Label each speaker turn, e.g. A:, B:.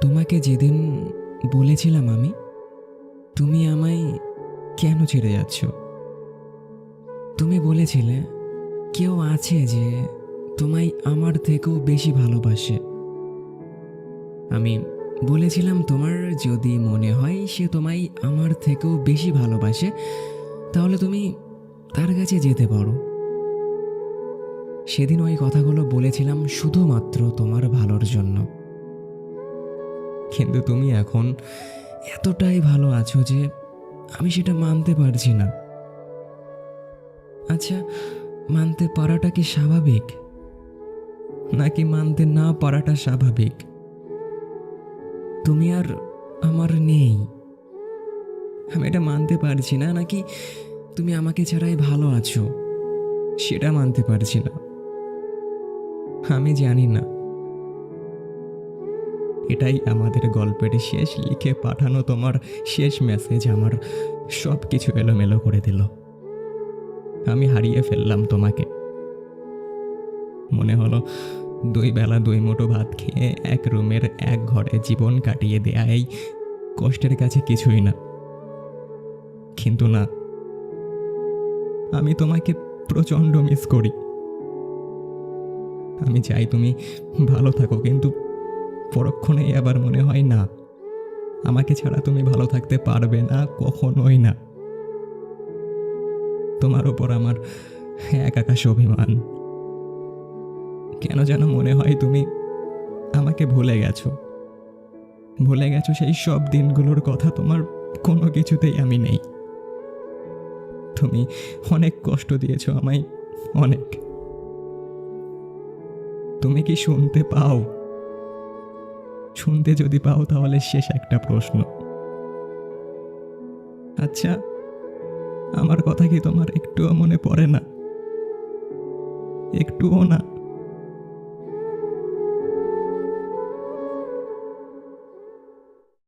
A: তোমাকে যেদিন বলেছিলাম তুমি আমায় কেন ছেড়ে যাচ্ছ? তুমি বলেছিলে কেউ আছে যে তোমায় আমার থেকেও বেশি ভালোবাসে। আমি বলেছিলাম তোমার যদি মনে হয় সে তোমায় আমার থেকেও বেশি ভালোবাসে, তাহলে তুমি তার কাছে যেতে পারো। সেদিন ওই কথাগুলো বলেছিলাম শুধুমাত্র তোমার ভালোর জন্য। কিন্তু তুমি এখন এতটাই ভালো আছো যে আমি সেটা মানতে পারছি না। আচ্ছা, মানতে পারাটা কি স্বাভাবিক, নাকি মানতে না পারাটা স্বাভাবিক? তুমি আর আমার নেই, আমি এটা মানতে পারছি না, নাকি তুমি আমাকে ছাড়াই ভালো আছো সেটা মানতে পারছি না। আমি জানি না। এটাই আমাদের গল্পের শেষ লিখে পাঠানো তোমার শেষ মেসেজ আমার সব কিছু এলোমেলো করে দিল। আমি হারিয়ে ফেললাম তোমাকে। মনে হলো 2 বেলা 2 মুঠো ভাত খেয়ে এক রুমের এক ঘরে জীবন কাটিয়ে দেয়া এই কষ্টের কাছে কিছুই না। কিন্তু না, আমি তোমাকে প্রচণ্ড মিস করি। আমি চাই তুমি ভালো থাকো, কিন্তু পরক্ষণেই আবার মনে হয় না, আমাকে ছাড়া তুমি ভালো থাকতে পারবে না, কখনোই না। তোমার ওপর আমার এক আকাশ অভিমান। কেন যেন মনে হয় তুমি আমাকে ভুলে গেছো সেই সব দিনগুলোর কথা। তোমার কোনো কিছুতেই আমি নেই। তুমি অনেক কষ্ট দিয়েছো আমায়, অনেক। তুমি কি শুনতে পাও? শুনতে যদি পাও তাহলে শেষ একটা প্রশ্ন। আচ্ছা, আমার কথা কি তোমার একটুও মনে পড়ে না? একটুও না?